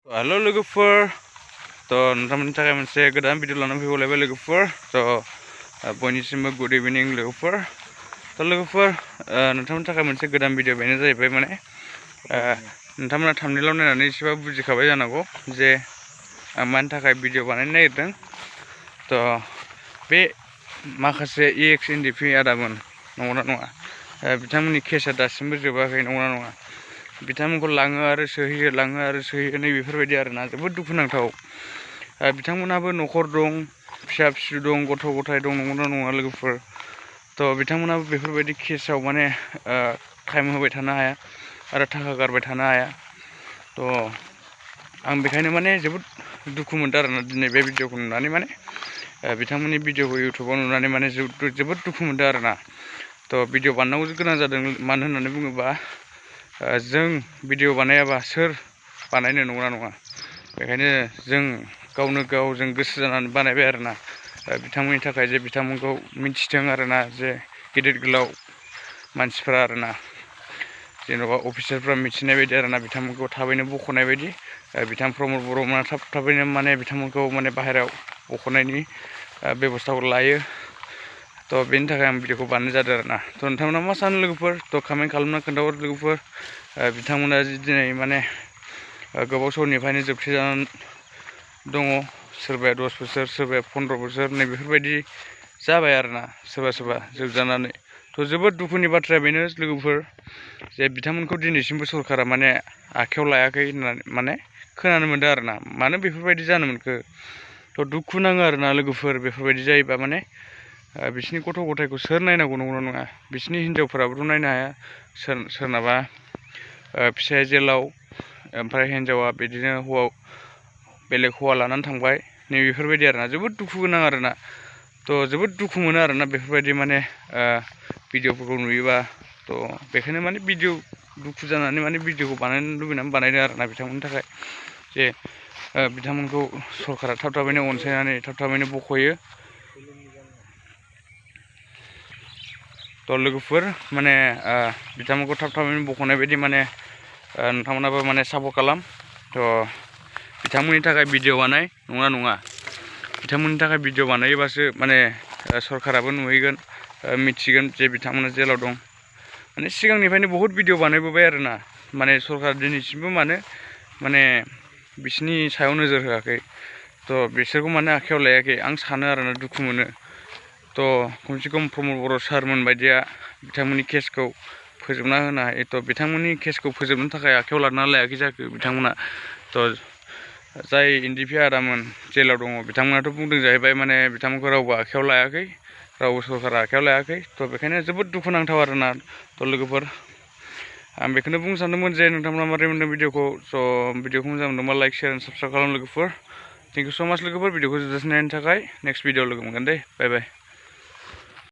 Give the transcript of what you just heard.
Halo lwgwpwr, nontonमोननि थाखाय मोनसे गोदान भिडिअ लानानै फैबावलायबाय लwgwpwr। बयनिसिमबो गुड इभिनिं लwgwpwr। लwgwpwr नोंथांमोननि थाखाय मोनसे गोदान भिडिअ बेनो जाहैबाय माने नोंथांमोना थाम्बनेइलाव नायनानै एसेबाबो बुजिखाबाय जानांगौ जे आं मानि थाखाय भिडिअ बानायनो नागिरदों। बे माखासे NDFB आदामोन नंगौना नङा, बिथांमोननि केसआ दासिमबो जोबाखै नंगौना नङा, बिथांमोनखौ लाङो आरो सोहैयो नैबेफोरबायदि आरोना, जोबोद दुखुनांथाव। बिथांमोनहाबो न'खर दं, फिसा फिसौ दं, गथ' गथाय दं नंगौना नङा लोगोफोर। बिथांमोनहाबो बेफोरबायदि केसआव माने टाइम होबाय थानो हाया आरो थाखा गारबाय थानो हाया। आं बेखायनो माने जोबोद दुखु मोनदों आरोना दिनै बे भिडिअखौ नुनानै, माने बिथांमोननि भिडिअखौ इउटुबाव नुनानै माने जोबोद दुखु मोनदों आरोना। भिडिअ बानायनांगौ गोनां जादों, मानो होननानै बुङोबा जों भिडिअ बानायाबा सोर बानायनो नंगौना नङा। बेखायनो जों गावनो गाव जों गोसो जानानै बानायबाय आरोना, बिथांमोननि थाखाय जे बिथांमोनखौ मिन्थिथों आरोना, जे गिदिर गोलाव मानसिफ्रा आरोना, जेन'बा अफिसारफ्रा मिथिनाय बायदि आरोना, बिथांमोनखौ थाबैनो बख'नाय बायदि। बिथां प्रमद बर'मोना थाबैनो माने बिथांमोनखौ माने बाहेरायाव बख'नायनि बेब'स्थाखौ लायो। बेनि थाखाय आं भिडिअखौ बानायनाय जादों आरोना। नोंथांमोना मा सानो लोगोफोर? कमेन्ट खालामना खोन्थाहर लोगोफोर। बिथांमोना दिनै माने गोबाव समनिफ्रायनो जोबथेजानानै दङ, सोरबाया 10 बोसोर, सोरबाया 15 बोसोर, नैबेफोरबायदि जाबाय आरोना, सोरबा जोबजानानै। जोबोद दुखुनि बाथ्राया बेनो लोगोफोर, जे बिथांमोनखौ दिनैसिमबो सरकारा माने आखायाव लायाखै होननानै माने खोनानो मोनदों आरोना। मानो बेफोरबायदि जानो मोनखो? दुखु नाङो आरोना लोगोफोर, बेफोरबायदि जायोबा माने बिसिनि गथ' गथायखौ सोर नायनांगौ नंगौना नङा। बिसिनि हिनजावफोराबोथ' नायनो हाया, सोरनाबा फिसाया जेलाव, ओमफ्राय हिनजावा बिदिनो बेलेग हौवा लानानै थांबाय, नैबेफोरबायदि आरोना, जोबोद दुखु गोनां आरोना। जोबोद दुखु मोनो आरोना बेफोरबायदि माने भिडिअफोरखौ नुयोबा। बेखायनो माने दुखु जानानै माने भिडिअखौ बानायनो लुबैनानै बानायदों आरोना, बिथांमोननि थाखाय जे बिथांमोनखौ सरकारा थाबैनो अनसायनानै थाबैनो बख'यो। लोगोफोर माने बिथांमोनखौ थाबैनो बख'नाय बायदि माने नोंथांमोनाबो माने सापर्ट खालाम। बिथांमोननि थाखाय भिडिअ बानाय, नङा नङा, बिथांमोननि थाखाय भिडिअ बानायोबासो माने सरकाराबो नुहैगोन, मिथिगोन जे बिथांमोना जेलाव दं। माने सिगांनिफ्रायनो बहुद भिडिअ बानायबोबाय आरोना, माने सरकारा दिनैसिमबो माने बिसिनि सायाव नोजोर होआखै। बिसोरखौ माने आखायाव लायाखै, आं सानो आरोना, दुखु मोनो। खमसे खम प्रमद बर' सारमोन बायदिया बिथांमोननि केसखौ फोजोबना होनो हायो। बिथांमोननि केसखौ फोजोबनो थाखाय आखायाव लाना लायाखै जाखो बिथांमोना। जाय NDFB आदामोन जेलाव दङ, बिथांमोनाथ' बुंदों जाहैबाय माने बिथांमोनखौ रावबो आखायाव लायाखै, रावबो सरकारा आखायाव लायाखै। बेखायनो जोबोद दुखुनांथाव आरोना लोगोफोर। आं बेखौनो बुंनो सानदोंमोन जे नोंथांमोना माबोरै मोनदों भिडिअखौ। भिडिअखौ मोजां मोनदोंबा लाइक, शेयार एन्ड साबस्क्राइब खालाम लोगोफोर। थेंक इउ स' माच लोगोफोर, भिडिअखौ जोबजासिम नायनायनि थाखाय। नेक्स्ट भिडिअ लोगो मोनगोन दे, बाय बाय।